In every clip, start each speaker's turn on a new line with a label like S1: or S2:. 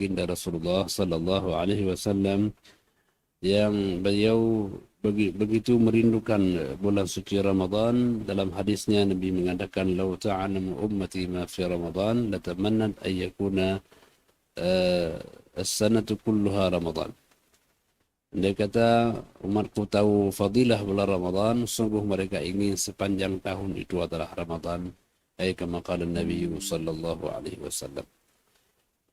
S1: baginda Rasulullah sallallahu alaihi wasallam yang beliau begitu merindukan bulan suci Ramadan. Dalam hadisnya Nabi mengatakan, "Lau ta'lamu ummati ma fi Ramadan latamannat an yakuna as-sanatu kulluha Ramadan." Dia kata, umatku tahu fadilah bulan Ramadan, sungguh mereka ingin sepanjang tahun itu adalah Ramadan. Kama qala Nabi sallallahu alaihi wasallam.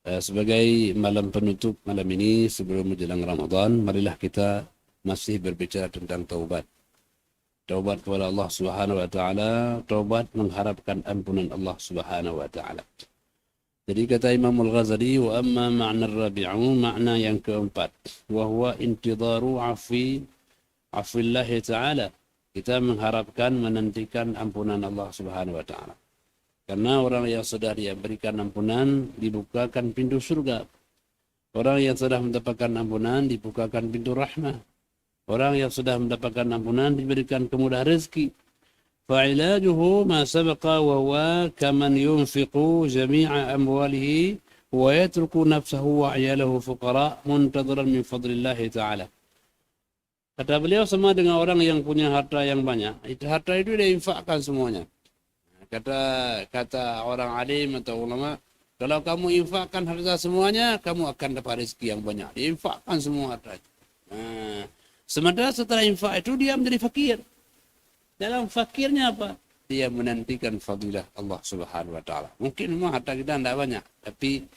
S1: Sebagai malam penutup malam ini sebelum menjelang Ramadan, marilah kita masih berbicara tentang taubat. Taubat kepada Allah Subhanahu wa taala, taubat mengharapkan ampunan Allah Subhanahu wa taala. Jadi kata Imam Al-Ghazali, wa amma ma'na ar-rabi'u, makna yang keempat, wa huwa intidaru afillah taala. Kita mengharapkan menantikan ampunan Allah Subhanahu wa taala. Karena orang yang sudah diberikan ampunan, dibukakan pintu surga. Orang yang sudah mendapatkan ampunan, dibukakan pintu rahmah. Orang yang sudah mendapatkan ampunan, diberikan kemudahan rezeki. Fa'ilajuhu ma sabaqa wa huwa kaman yunfiqu jami'a amwalihi wa yatruku nafsahu wa ayalahu fuqara muntadhiran min fadlillahi ta'ala. Kata beliau, sama dengan orang yang punya harta yang banyak. Harta itu dia infakkan semuanya. Kata orang alim atau ulama, kalau kamu infakkan harta semuanya, kamu akan dapat rezeki yang banyak. Dia infakkan semua harta itu. Sementara setelah infak itu dia menjadi fakir. Dalam fakirnya apa? Dia menantikan fadilah Allah Subhanahu wa taala. Mungkin memang harta kita tidak banyak, tapi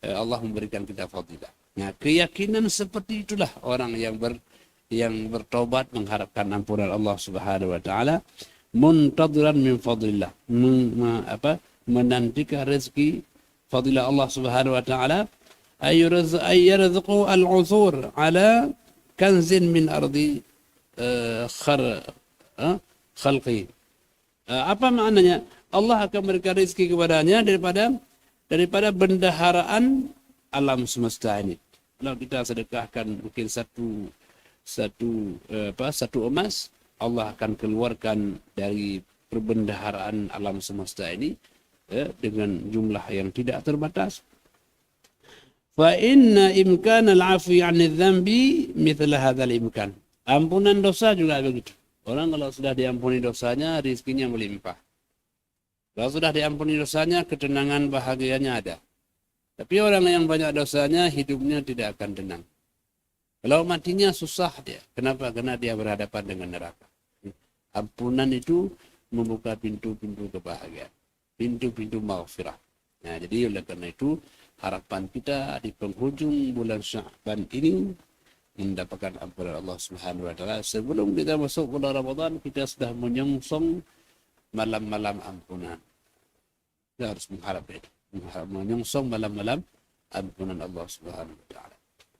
S1: Allah memberikan kita fadilah. Nah, keyakinan seperti itulah orang yang bertobat mengharapkan ampunan Allah Subhanahu wa taala. Muntadhiran min fadlillah, menantikan rezeki fadilah Allah Subhanahu wa taala. Ayyarzuqu al-'uthur ala kanzin min ardi khalqi. Apa maknanya? Allah akan memberikan rezeki kepadanya daripada bendaharaan alam semesta ini. Kalau kita sedekahkan mungkin satu emas, Allah akan keluarkan dari perbendaharaan alam semesta ini dengan jumlah yang tidak terbatas. Fa inna imkana al-'afwi 'anil dhanbi mithla hadzal imkan. Ampunan dosa juga begitu. Orang kalau sudah diampuni dosanya, rezekinya melimpah. Kalau sudah diampuni dosanya, ketenangan bahagianya ada. Tapi orang yang banyak dosanya, hidupnya tidak akan tenang. Kalau matinya susah dia. Kenapa? Karena dia berhadapan dengan neraka. Ampunan itu membuka pintu-pintu kebahagiaan, pintu-pintu maghfirah. Nah, jadi oleh karena itu harapan kita di penghujung bulan Sya'ban ini mendapatkan ampunan Allah Subhanahu wa taala. Sebelum kita masuk bulan Ramadan, kita sudah menyongsong malam-malam ampunan. Kita harus mengharap itu, menyongsong malam-malam ampunan Allah Subhanahu wa taala.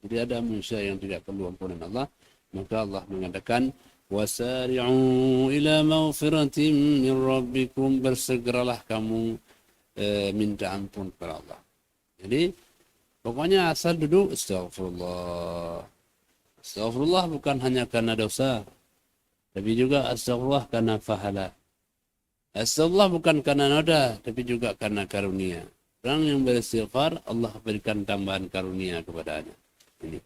S1: Jadi ada manusia yang tidak perlu ampunan Allah, maka Allah mengatakan, wasari'u ila maghfiratin min rabbikum, bersegeralah kamu minta ampun kepada Allah. Jadi pokoknya asal duduk astagfirullah. Astagfirullah bukan hanya karena dosa, tapi juga astagfirullah karena pahala. Astagfirullah bukan karena noda, tapi juga karena karunia. Orang yang beristighfar, Allah berikan tambahan karunia kepadanya. Ini.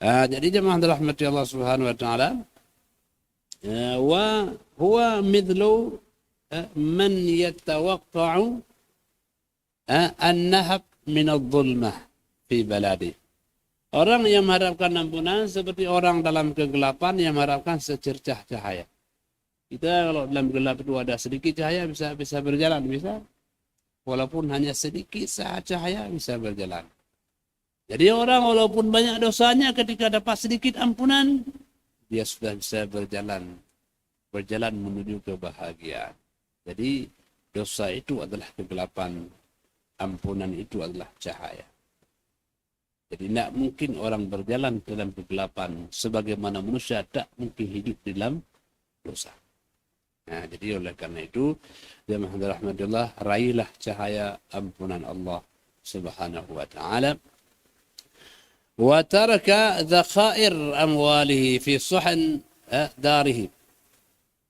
S1: Jadi jemaah dirahmati Allah Subhanahu wa taala, wa huwa mithlu man yatawaqqa'u an-nahab min adh-dhulmah fi baladi. Orang yang mengharapkan ampunan seperti orang dalam kegelapan yang mengharapkan secercah cahaya. Kita kalau dalam gelap itu ada sedikit cahaya bisa berjalan, bisa. Walaupun hanya sedikit cahaya bisa berjalan. Jadi orang walaupun banyak dosanya, ketika dapat sedikit ampunan, dia sudah bisa berjalan menuju kebahagiaan. Jadi dosa itu adalah kegelapan, ampunan itu adalah cahaya. Jadi tidak mungkin orang berjalan dalam kegelapan, sebagaimana manusia tak mungkin hidup dalam dosa. Nah, jadi oleh karena itu, jemaah rahmatullah, raihlah cahaya ampunan Allah Subhanahu wa taala. Wa taraka dzakhair amwalihi fi suhan darihi.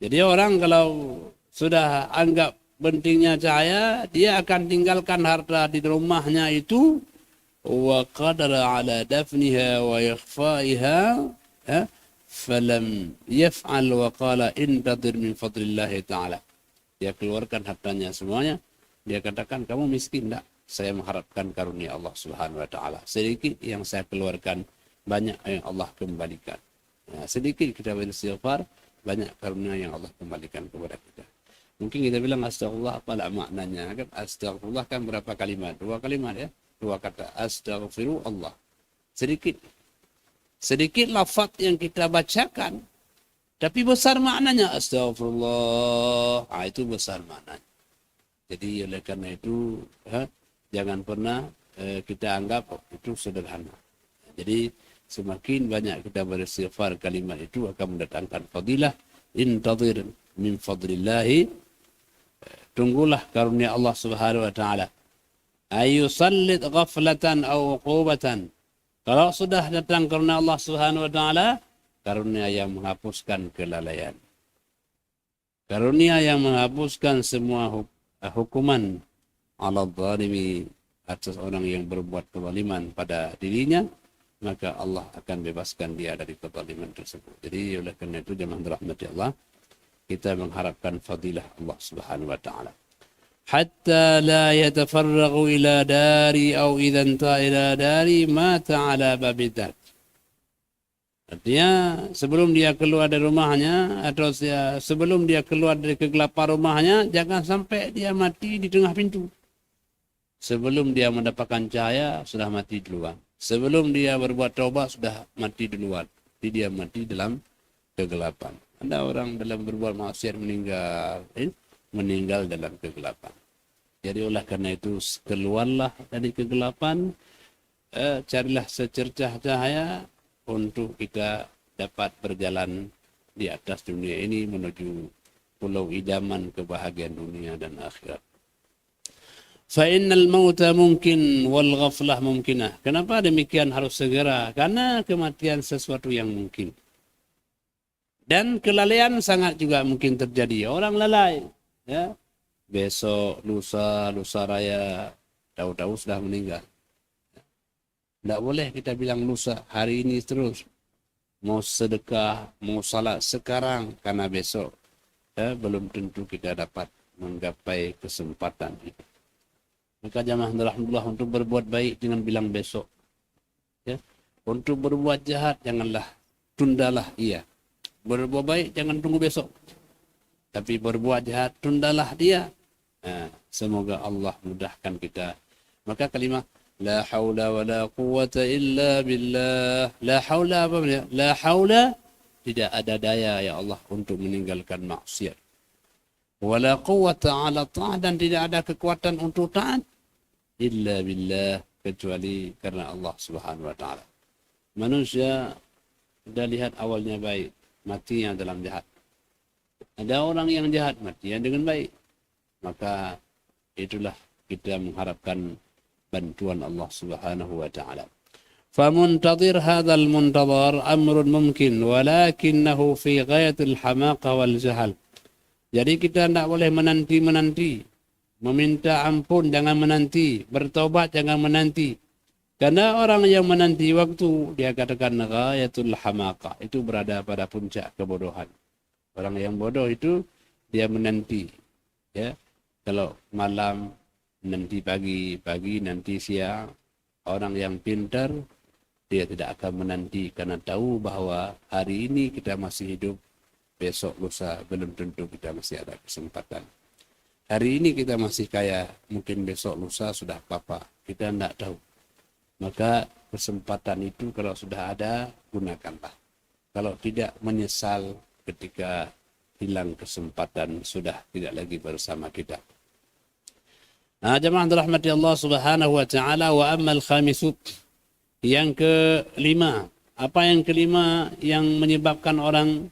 S1: Jadi orang kalau sudah anggap pentingnya cahaya, dia akan tinggalkan harta di rumahnya itu وقدر على دفنها وإخفائها فلم يفعل وقال انتظر من فضل الله تعالى. Dia keluarkan hartanya semuanya. Dia katakan, kamu miskin tak? Saya mengharapkan karunia Allah Subhanahu wa taala. Sedikit yang saya keluarkan, banyak yang Allah kembalikan. Sedikit kita beristighfar, banyak karunia yang Allah kembalikan kepada kita. Mungkin kita bilang astagfirullah, apalah maknanya? Kan astagfirullah kan berapa kalimat? 2 kalimat ya. 2 kata astaghfirullah. Sedikit lafaz yang kita bacakan, tapi besar maknanya astagfirullah. Itu besar maknanya. Jadi oleh karena itu jangan pernah kita anggap itu sederhana. Jadi semakin banyak kita beristighfar, kalimat itu akan mendatangkan fadilah. Intadhir min fadlillahi, tunggulah karunia Allah Subhanahu wa taala. Ayusallit ghaflatan aw uqubatan. Kalau sudah datang karunia Allah Subhanahu wa taala, karunia yang menghapuskan kelalaian. Karunia yang menghapuskan semua hukuman ala zalimi, atas orang yang berbuat kezaliman pada dirinya, maka Allah akan bebaskan dia dari kezaliman tersebut. Jadi oleh karena itu jemaah dirahmati Allah, kita mengharapkan fadilah Allah Subhanahu wa taala. Hatta la yatafarraghu ila dari atau idza anta ila dari mata ala babidat. Artinya sebelum dia keluar dari rumahnya atau sebelum dia keluar dari kegelapan rumahnya, jangan sampai dia mati di tengah pintu. Sebelum dia mendapatkan cahaya, sudah mati duluan. Sebelum dia berbuat taubat, sudah mati duluan. Jadi dia mati dalam kegelapan. Ada orang dalam berbuat maksiat meninggal dalam kegelapan. Jadi oleh karena itu keluarlah dari kegelapan, carilah secercah cahaya untuk kita dapat berjalan di atas dunia ini menuju pulau idaman kebahagiaan dunia dan akhirat. Fa innal mauta mungkin wal ghaflah mumkinah. Kenapa demikian harus segera? Karena kematian sesuatu yang mungkin. Dan kelalaian sangat juga mungkin terjadi. Orang lalai, ya. Besok, lusa raya, tahu-tahu sudah meninggal. Tidak boleh kita bilang lusa, hari ini terus. Mau sedekah, mau salat sekarang, karena besok belum tentu kita dapat menggapai kesempatan itu. Maka jamaah alhamdulillah, untuk berbuat baik jangan bilang besok. Ya. Untuk berbuat jahat janganlah, tundalah ia. Berbuat baik jangan tunggu besok. Tapi berbuat jahat tundalah dia. Semoga Allah mudahkan kita. Maka kalimat la haula wa la quwwata illa billah. La haula apa maksudnya? La haula, tidak ada daya ya Allah untuk meninggalkan maksiat. Wa la quwwata ala ta'at, dan tidak ada kekuatan untuk taat illa billah, kecuali karena Allah Subhanahu wa taala. Manusia sudah lihat awalnya baik, matinya dalam jahat. Ada orang yang jahat, matinya dengan baik. Maka itulah kita mengharapkan bantuan Allah Subhanahu wa taala. Famuntadhir hadzal muntadhar amrun mumkin walakinnahu fi ghayatil hamaqa wal jahal. Jadi kita tidak boleh menanti. Meminta ampun jangan menanti, bertobat jangan menanti. Karena orang yang menanti waktu, dia katakan ghayatul hamaqa, itu berada pada puncak kebodohan. Orang yang bodoh itu dia menanti, ya. Kalau malam nanti pagi nanti siang. Orang yang pintar dia tidak akan menanti, karena tahu bahwa hari ini kita masih hidup, besok lusa belum tentu kita masih ada kesempatan. Hari ini kita masih kaya, mungkin besok lusa sudah apa-apa, kita tidak tahu. Maka kesempatan itu kalau sudah ada, gunakanlah. Kalau tidak, menyesal ketika hilang kesempatan, sudah tidak lagi bersama kita. Nah, jemaah dirahmati Allah Subhanahu wa taala. Wa ammal khamisut, yang kelima. Apa yang kelima yang menyebabkan orang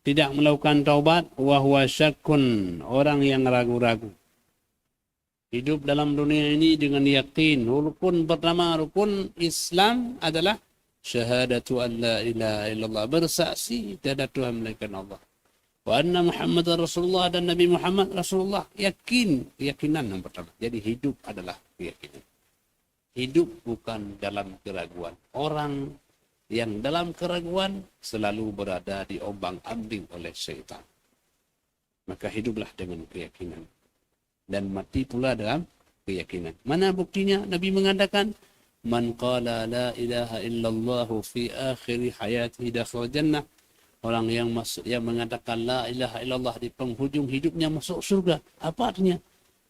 S1: tidak melakukan taubat? Wa huwa syakkun, orang yang ragu-ragu. Hidup dalam dunia ini dengan yakin. Rukun pertama, rukun Islam adalah syahadatu an la ilaha illallah, bersaksi tiada Tuhan melainkan Allah. Wa anna Muhammad Rasulullah, dan Nabi Muhammad Rasulullah. Keyakinan yang pertama. Jadi hidup adalah keyakinan. hidup bukan dalam keraguan. Orang yang dalam keraguan selalu berada diombang-ambing oleh syaitan. Maka hiduplah dengan keyakinan. Dan mati pula dalam keyakinan. Mana buktinya? Nabi mengatakan, Man qala la ilaha illallah fi akhir hayatihi dakhal jannah. Orang yang mengatakan la ilaha illallah di penghujung hidupnya masuk surga. Apa artinya?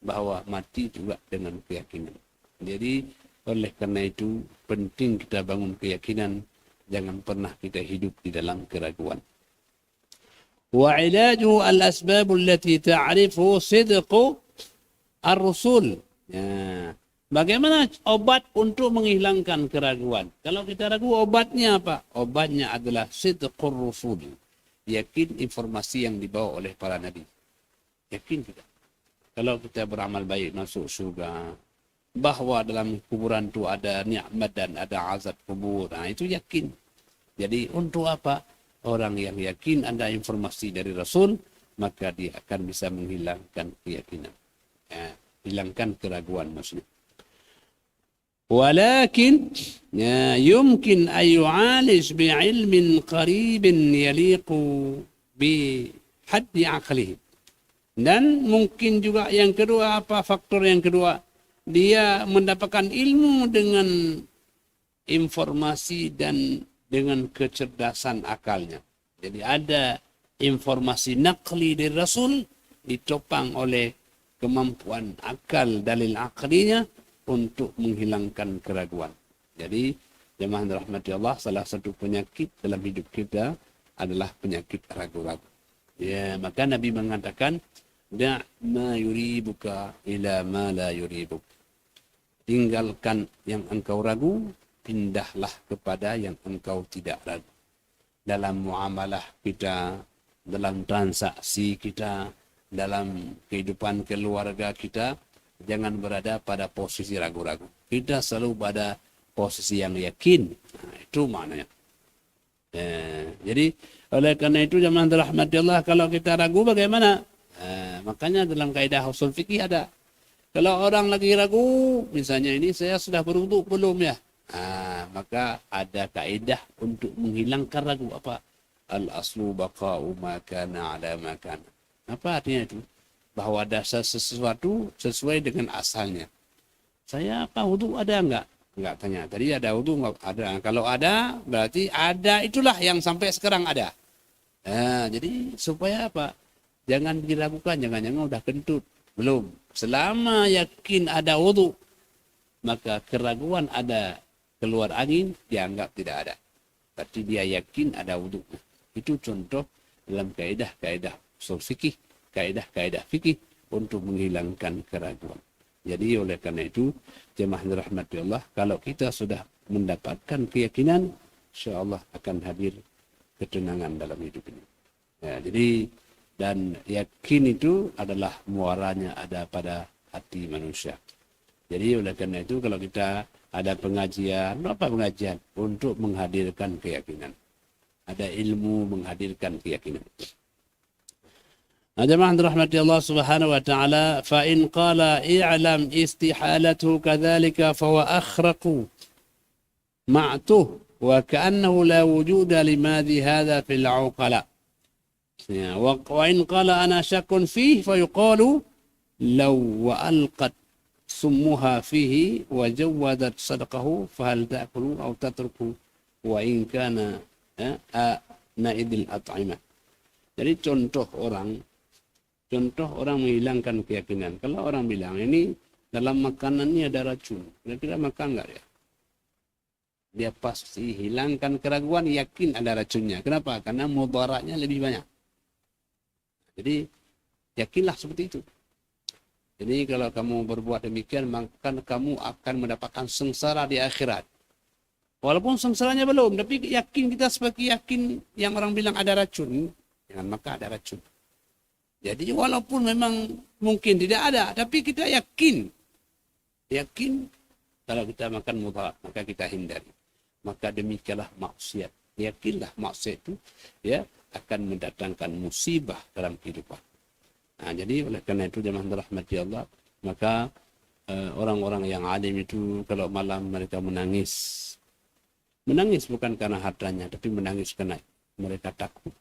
S1: Bahwa mati juga dengan keyakinan. Jadi oleh karena itu penting kita bangun keyakinan. Jangan pernah kita hidup di dalam keraguan. Wa ilaju al-asbab allati ta'rifu sidqu ar-rusul. Ya. Bagaimana obat untuk menghilangkan keraguan? Kalau kita ragu, obatnya apa? Obatnya adalah sidqur rusul. Yakin informasi yang dibawa oleh para nabi. Yakin kita. Kalau kita beramal baik masuk surga, bahwa dalam kuburan itu ada nikmat dan ada azab kubur. Nah, itu yakin. Jadi untuk apa? Orang yang yakin ada informasi dari Rasul, maka dia akan bisa menghilangkan keyakinan. Ya, hilangkan keraguan maksudnya. Walakin yumkin an yu'alij bi'ilmin qaribin yaliqu bi haddi aqlihi. Dan mungkin juga yang kedua, apa faktor yang kedua? Dia mendapatkan ilmu dengan informasi dan dengan kecerdasan akalnya. Jadi ada informasi naqli dari Rasul ditopang oleh kemampuan akal dalil aklinya untuk menghilangkan keraguan. Jadi jemaah rahmati Allah, salah satu penyakit dalam hidup kita adalah penyakit ragu-ragu. Ya, maka Nabi mengatakan, da' ma yuribuka ila ma la yuribuk. Tinggalkan yang engkau ragu, pindahlah kepada yang engkau tidak ragu. Dalam muamalah kita, dalam transaksi kita, dalam kehidupan keluarga kita, jangan berada pada posisi ragu-ragu. Kita selalu pada posisi yang yakin. Nah, itu maknanya. Jadi oleh karena itu jemaah rahmati Allah, kalau kita ragu bagaimana? Makanya dalam kaidah usul fikih ada. Kalau orang lagi ragu, misalnya ini saya sudah berwudu belum ya? Maka ada kaidah untuk menghilangkan ragu. Apa? Al-aslu baqa'u ma kana ala ma kana. Apa artinya itu? Bahwa dasar sesuatu sesuai dengan asalnya. Saya apa wudu ada enggak? Enggak tanya. Tadi ada wudu enggak? Ada. Kalau ada, berarti ada itulah yang sampai sekarang ada. Jadi supaya apa? Jangan diragukan, jangan-jangan udah kentut. Belum. Selama yakin ada wudu, maka keraguan ada keluar angin, dianggap tidak ada. Berarti dia yakin ada wudu. Itu contoh dalam kaidah-kaidah usul fikih, kaidah-kaidah fikih untuk menghilangkan keraguan. Jadi oleh karena itu, jemaah rahmati Allah, kalau kita sudah mendapatkan keyakinan, insya-Allah akan hadir ketenangan dalam hidup ini. Ya, jadi dan yakin itu adalah muaranya ada pada hati manusia. Jadi oleh karena itu kalau kita ada pengajian, apa pengajian? Untuk menghadirkan keyakinan. Ada ilmu menghadirkan keyakinan. Jemaah rahmati Allah Subhanahu wa taala, fa in qala i'lam istihalatu kadzalika fa huwa akhraqu ma'tuh wa ka'annahu la wujuda limadhi hadha fil 'uqala. Wa in qala ana syakkun fihi fa yuqalu law wa alqat summuha fihi wa jawadat sadaqahu fa hal ta'kulu aw tatruku wa in kana naidil at'imah. Jadi contoh orang menghilangkan keyakinan. Kalau orang bilang ini dalam makanan ini ada racun, kira-kira makan enggak ya? Dia pasti hilangkan keraguan, yakin ada racunnya. Kenapa? Karena mudaratnya lebih banyak. Jadi yakinlah seperti itu. Jadi kalau kamu berbuat demikian, maka kamu akan mendapatkan sengsara di akhirat. Walaupun sengsaranya belum, tapi yakin kita sebagai yakin yang orang bilang ada racun, jangan maka ada racun. Jadi walaupun memang mungkin tidak ada, tapi kita yakin. Yakin kalau kita makan mudarat, maka kita hindari. Maka demikianlah maksiat. Yakinlah maksiat itu ya akan mendatangkan musibah dalam kehidupan. Nah, jadi oleh karena itu jemaah rahmati Allah, maka orang-orang yang alim itu kalau malam mereka menangis. Menangis bukan karena hartanya, tapi menangis karena mereka takut.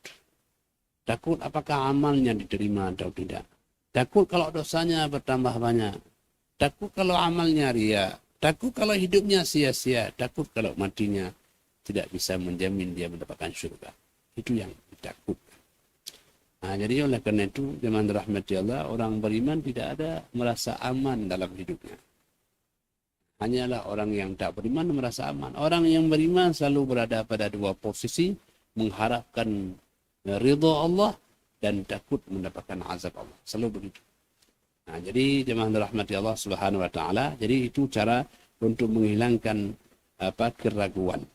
S1: Takut apakah amalnya diterima atau tidak. Takut kalau dosanya bertambah banyak. Takut kalau amalnya ria. Takut kalau hidupnya sia-sia. Takut kalau matinya tidak bisa menjamin dia mendapatkan syurga. Itu yang ditakutkan. Nah, jadi oleh karena itu, jemaah rahmati Allah, orang beriman tidak ada merasa aman dalam hidupnya. Hanyalah orang yang tak beriman merasa aman. Orang yang beriman selalu berada pada dua posisi, mengharapkan ridha Allah dan takut mendapatkan azab Allah. Selalu begitu. Nah, jadi jemaah rahmati Allah Subhanahu wa taala, jadi itu cara untuk menghilangkan keraguan.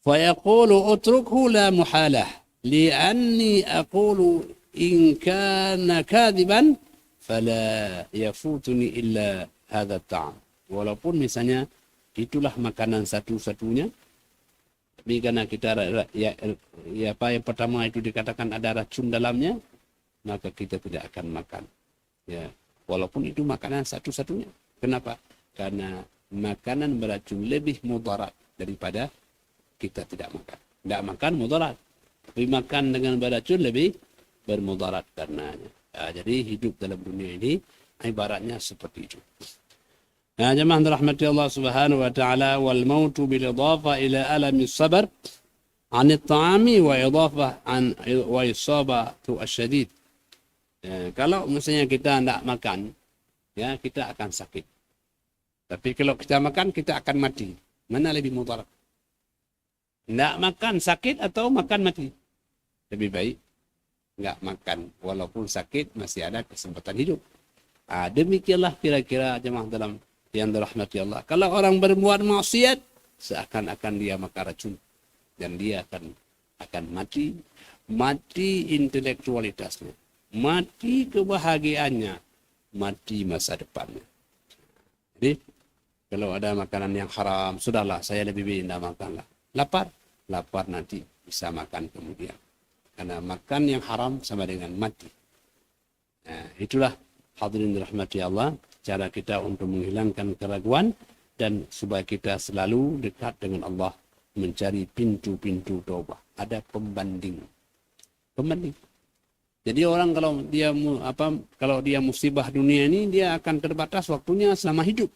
S1: Fa yaqulu utrukhu la muhalah li'anni aqulu in kana kadhiban fala yafutuni illa hadha ta'am. Walaupun misalnya itulah makanan satu-satunya, tapi karena kita apa yang pertama itu dikatakan ada racun dalamnya, maka kita tidak akan makan. Ya, walaupun itu makanan satu-satunya. Kenapa? Karena makanan beracun lebih mudarat daripada kita tidak makan. Tidak makan mudarat, tapi makan dengan beracun lebih bermudarat karenanya. Jadi hidup dalam dunia ini ibaratnya seperti itu. Ya jemaah rahmati Allah Subhanahu wa taala, wal mautu bil idafa ila alami sabar an at-ta'ami wa idafa an wa isabatu asyadid. Kalau misalnya kita tidak makan, ya kita akan sakit. Tapi kalau kita makan, kita akan mati. Mana lebih mudarat? Tidak makan sakit atau makan mati? Lebih baik enggak makan, walaupun sakit masih ada kesempatan hidup. Demikianlah kira-kira jemaah dalam yang dirahmati Allah. Kalau orang berbuat maksiat, seakan-akan dia makan racun dan dia akan mati intelektualitasnya, mati kebahagiaannya, mati masa depannya. Jadi kalau ada makanan yang haram, sudahlah saya lebih baik tidak makanlah. Lapar nanti bisa makan kemudian. Karena makan yang haram sama dengan mati. Nah, itulah hadirin dirahmati Allah, cara kita untuk menghilangkan keraguan dan supaya kita selalu dekat dengan Allah, mencari pintu-pintu taubat. Ada pembanding. Jadi orang kalau dia musibah dunia ini, dia akan terbatas waktunya selama hidup.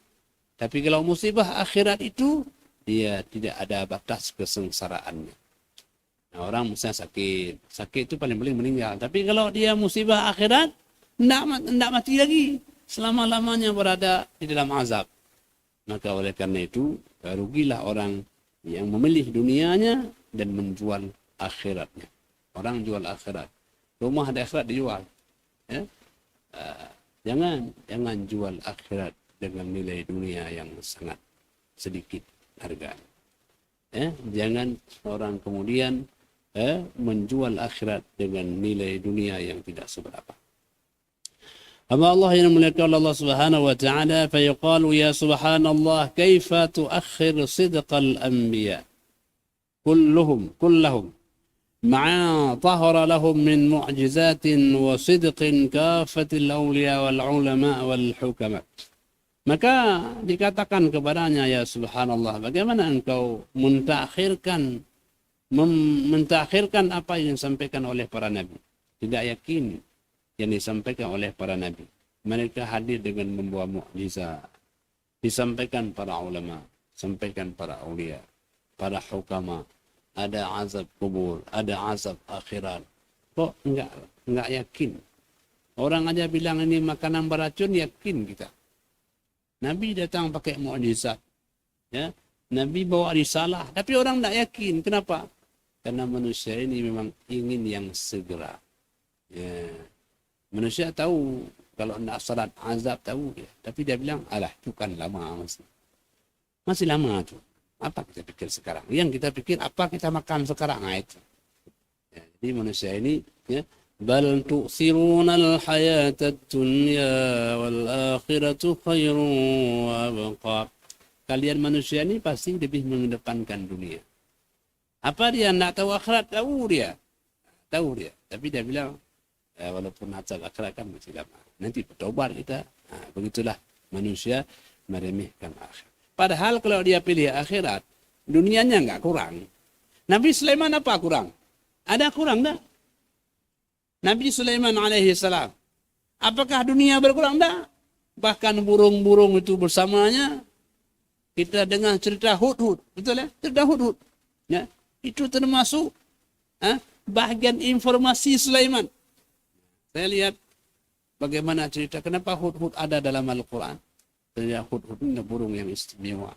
S1: Tapi kalau musibah akhirat itu, dia tidak ada batas kesengsaraannya. Nah, orang misalnya sakit itu paling-paling meninggal. Tapi kalau dia musibah akhirat, tidak mati lagi. Selama-lamanya berada di dalam azab. Maka oleh karena itu, rugilah orang yang memilih dunianya dan menjual akhiratnya. Orang jual akhirat. Rumah di akhirat dijual. Ya? Jangan jual akhirat dengan nilai dunia yang sangat sedikit harganya. Jangan orang kemudian menjual akhirat dengan nilai dunia yang tidak seberapa. Hamba Allah yang muliakan Allah Subhanahu wa taala, fa yaqalu ya subhanallah kaifa tuakhir sidqal anbiya kulluhum ma'a tahara lahum min mu'jizatin wa sidqin kafatil awliya wal ulama wal hukama. Maka dikatakan kepadanya, ya subhanallah, bagaimana engkau mentakhirkan apa yang disampaikan oleh para nabi? Tidak yakin yang disampaikan oleh para nabi. Mereka hadir dengan membawa mukjizat. Disampaikan para ulama, sampaikan para aulia, para hukama. Ada azab kubur, ada azab akhirat. Kok enggak yakin? Orang aja bilang ini makanan beracun, yakin kita. Nabi datang pakai mukjizat. Ya, Nabi bawa risalah, tapi orang enggak yakin. Kenapa? Karena manusia ini memang ingin yang segera. Ya. Manusia tahu kalau nak salat azab tahu dia, tapi dia bilang alah itu kan lama masih lama tu. Apa kita pikir sekarang? Yang kita pikir apa kita makan sekarang itu. Ya, jadi manusia ini ya bal tu'siruna al-hayata ad-dunya wal akhiratu khairun wa abqa. Kalian manusia ini pasti lebih mengedepankan dunia. Apa dia nak tahu akhirat? Tahu dia. Tapi dia bilang walaupun azab akhirat kan masih lama. Nanti bertobat kita. Begitulah Manusia meremehkan akhirat. Padahal kalau dia pilih akhirat, dunianya nggak kurang. Nabi Sulaiman apa kurang? Ada kurang tak? Nabi Sulaiman alaihi salam. Apakah dunia berkurang? Tak. Bahkan burung-burung itu bersamanya. Kita dengar cerita hudhud. Betul ya? Cerita hudhud. Ya? Itu termasuk bahagian informasi Sulaiman. Saya lihat bagaimana cerita. Kenapa hudhud ada dalam Al-Quran? Ternyata hudhud ini burung yang istimewa.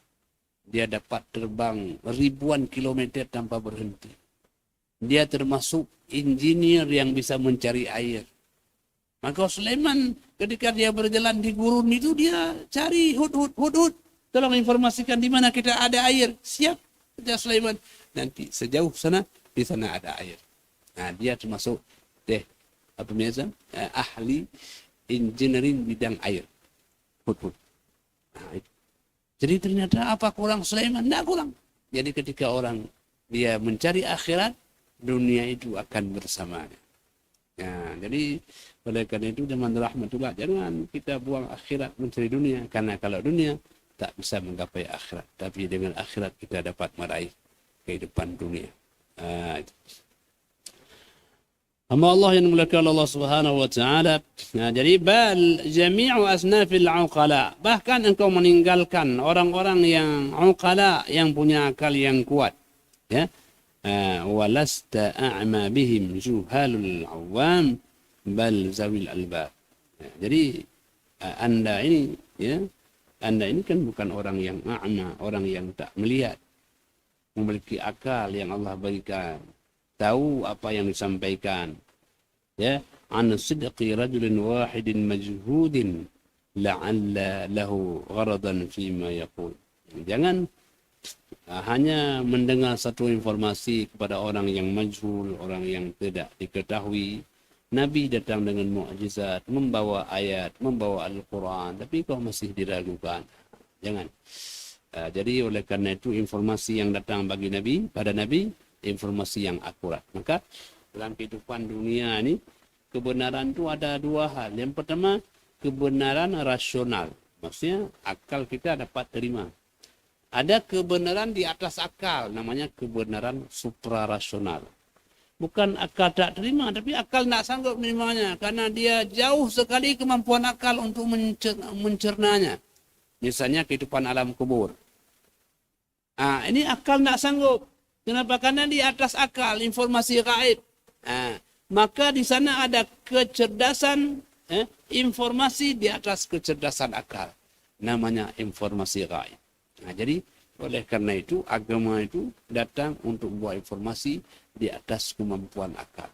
S1: Dia dapat terbang ribuan kilometer tanpa berhenti. Dia termasuk engineer yang bisa mencari air. Maka Sulaiman ketika dia berjalan di gurun itu dia cari hudhud. Tolong informasikan di mana kita ada air. Siap, kata Sulaiman. Nanti sejauh sana, di sana ada air. Nah, dia termasuk ahli engineering bidang air. Hudhud. Nah, itu. Jadi ternyata apa kurang Sulaiman? Tidak kurang. Jadi ketika orang dia mencari akhirat, dunia itu akan bersamanya. Ya, jadi oleh karena itu zaman rahmatullah, jangan kita buang akhirat mencari dunia. Karena kalau dunia tak bisa menggapai akhirat. Tapi dengan akhirat kita dapat meraih kehidupan dunia. Hamba Allah yang dimuliakan Allah Subhanahu wa taala. Nah, jadi bal jami'u asnafil uqala. Bahkan engkau meninggalkan orang-orang yang uqala, yang punya akal yang kuat. Ya. Walasta a'ma bihim juhalul awam bal zawil albab. Jadi anda ini kan bukan orang yang a'ma, orang yang tak melihat, memiliki akal yang Allah berikan, tahu apa yang disampaikan. Ya, an sidqi rajulin wahidin majhudin la'alla lahu gharadan fima yaqul. Jangan hanya mendengar satu informasi kepada orang yang majhul, orang yang tidak diketahui. Nabi datang dengan mukjizat, membawa ayat, membawa Al-Quran, tapi kau masih diragukan. Jangan. Jadi oleh karena itu informasi yang datang bagi Nabi, pada Nabi, informasi yang akurat. Maka dalam kehidupan dunia ini, kebenaran itu ada dua hal. Yang pertama, kebenaran rasional. Maksudnya akal kita dapat terima. Ada kebenaran di atas akal, namanya kebenaran suprarasional. Bukan akal tak terima, tapi akal tak sanggup menerimanya. Karena dia jauh sekali kemampuan akal untuk mencernanya. Misalnya kehidupan alam kubur. Ini akal tak sanggup. Kenapa? Karena di atas akal, informasi gaib. Maka di sana ada kecerdasan, informasi di atas kecerdasan akal. Namanya informasi gaib. Nah, jadi oleh karena itu agama itu datang untuk membawa informasi di atas kemampuan akal.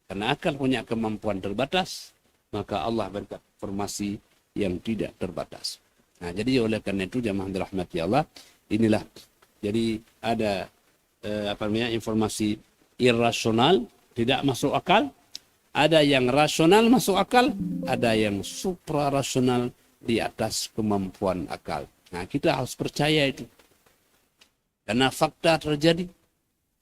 S1: Karena akal punya kemampuan terbatas, maka Allah berikan informasi yang tidak terbatas. Nah, jadi oleh karena itu jamaah dirahmati Allah, inilah. Jadi ada informasi irrasional, tidak masuk akal. Ada yang rasional masuk akal, ada yang suprarasional di atas kemampuan akal. Nah, kita harus percaya itu. Karena fakta terjadi.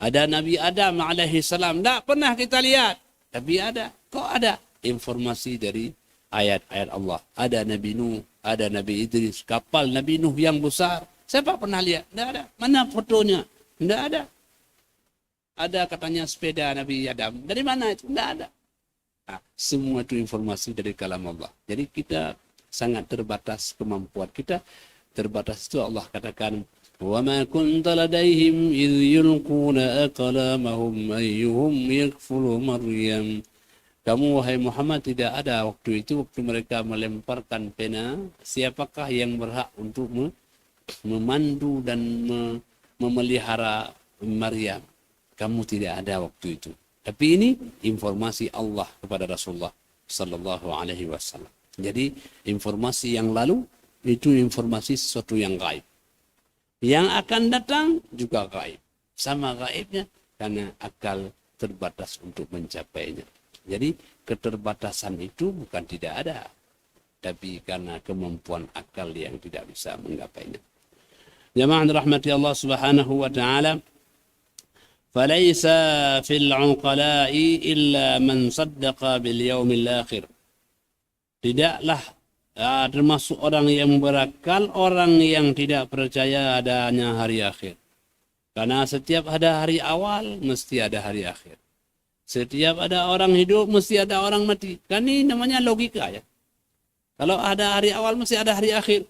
S1: Ada Nabi Adam alaihi salam. Tak pernah kita lihat. Tapi ada. Kok ada? Informasi dari ayat-ayat Allah. Ada Nabi Nuh. Ada Nabi Idris. Kapal Nabi Nuh yang besar. Siapa pernah lihat? Tidak ada. Mana fotonya? Tidak ada. Ada katanya sepeda Nabi Adam. Dari mana itu? Tidak ada. Nah, semua itu informasi dari kalam Allah. Jadi kita sangat terbatas kemampuan kita. Terbatas itu Allah katakan, وَمَا كُنْتَ لَدَيْهِمْ إِذْ يُلْقُونَ أَقْلَامَهُمْ أَيُّهُمْ يَكْفُلُ مَرْيَمْ. Kamu wahai Muhammad tidak ada waktu itu, waktu mereka melemparkan pena, siapakah yang berhak untuk memandu dan memelihara Maryam. Kamu tidak ada waktu itu. Tapi ini informasi Allah kepada Rasulullah sallallahu alaihi wasallam. Jadi informasi yang lalu itu informasi sesuatu yang gaib. Yang akan datang juga gaib. Sama gaibnya karena akal terbatas untuk mencapainya. Jadi keterbatasan itu bukan tidak ada. Tapi karena kemampuan akal yang tidak bisa menggapainya. Jamaah rahmati Allah subhanahu wa ta'ala. فَلَيْسَ فِي الْعُقَلَاءِ إِلَّا مَنْ صَدَّقَ بِالْيَوْمِ الْآخِرِ. Tidaklah termasuk orang yang berakal, orang yang tidak percaya adanya hari akhir. Karena setiap ada hari awal, mesti ada hari akhir. Setiap ada orang hidup, mesti ada orang mati. Kan ini namanya logika ya. Kalau ada hari awal, mesti ada hari akhir.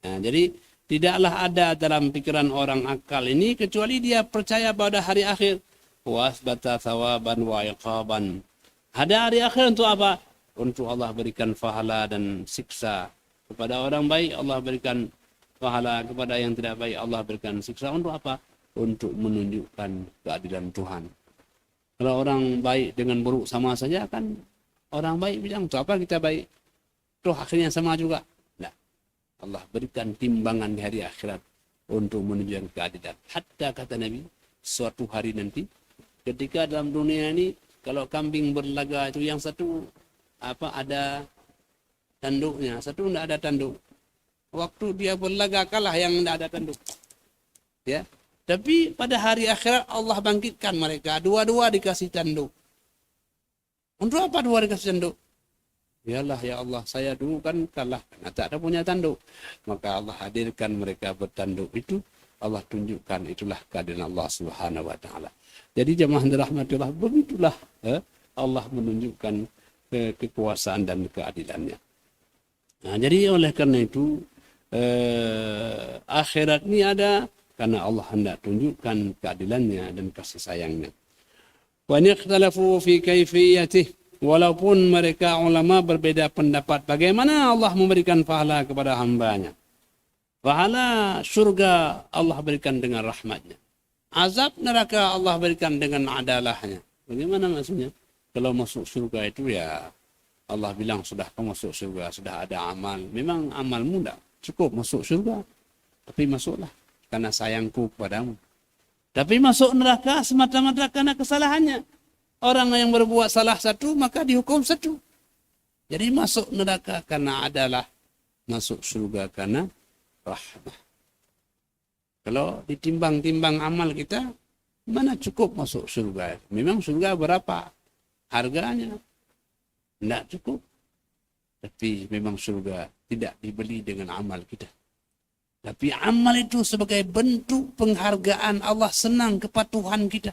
S1: Nah, jadi tidaklah ada dalam pikiran orang akal ini kecuali dia percaya pada hari akhir. Wasbata thawaban wa iqaban. Ada hari akhir untuk apa? Untuk Allah berikan pahala dan siksa. Kepada orang baik Allah berikan pahala, kepada yang tidak baik Allah berikan siksa. Untuk apa? Untuk menunjukkan keadilan Tuhan. Kalau orang baik dengan buruk sama saja kan, orang baik bilang untuk apa kita baik? Toh akhirnya sama juga. Nah, Allah berikan timbangan di hari akhirat untuk menunjukkan keadilan. Hatta kata Nabi, suatu hari nanti ketika dalam dunia ini kalau kambing berlaga itu yang satu ada tanduknya, satu tidak ada tanduk. Waktu dia berlaga kalah yang tidak ada tanduk. Ya. Tapi pada hari akhirat Allah bangkitkan mereka, dua-dua dikasih tanduk. Untuk apa dua dikasih tanduk? Yalah ya Allah, saya dulu kan kalah, tak ada punya tanduk. Maka Allah hadirkan mereka bertanduk itu, Allah tunjukkan itulah keadilan Allah Subhanahu wa taala. Jadi jemaah dirahmati Allah, begitulah Allah menunjukkan kekuasaan dan keadilannya. Nah, jadi oleh karena itu akhirat ini ada karena Allah hendak tunjukkan keadilannya dan kasih sayangnya. Wa ikhtalafu fi kaifiyatihi, walaupun mereka ulama berbeda pendapat bagaimana Allah memberikan pahala kepada hambanya. Pahala surga Allah berikan dengan rahmatnya. Azab neraka Allah berikan dengan adalahnya. Bagaimana maksudnya? Kalau masuk surga itu ya Allah bilang sudah kamu masuk surga, sudah ada amal. Memang amalmu tidak cukup masuk surga, tapi masuklah karena sayangku kepadamu. Tapi masuk neraka semata-mata karena kesalahannya. Orang yang berbuat salah satu maka dihukum satu. Jadi masuk neraka karena adalah, masuk surga karena rahmah. Kalau ditimbang-timbang amal kita, mana cukup masuk surga? Memang surga berapa harganya? Tidak cukup. Tapi memang surga tidak dibeli dengan amal kita. Tapi amal itu sebagai bentuk penghargaan Allah senang kepatuhan kita.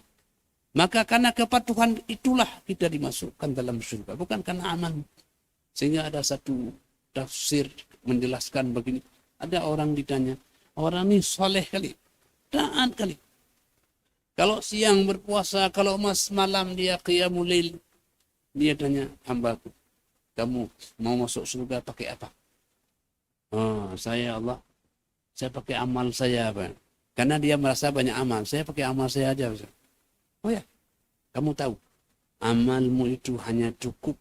S1: Maka karena kepatuhan itulah kita dimasukkan dalam surga. Bukan karena amal. Sehingga ada satu tafsir menjelaskan begini. Ada orang ditanya, orang ini soleh kali, taat kali. Kalau siang berpuasa, kalau malam dia qiyamul lail. Dia tanya, hambaku, kamu mau masuk surga pakai apa? Oh, saya Allah, saya pakai amal saya, Pak. Karena dia merasa banyak amal. Saya pakai amal saya aja. Oh ya, kamu tahu, amalmu itu hanya cukup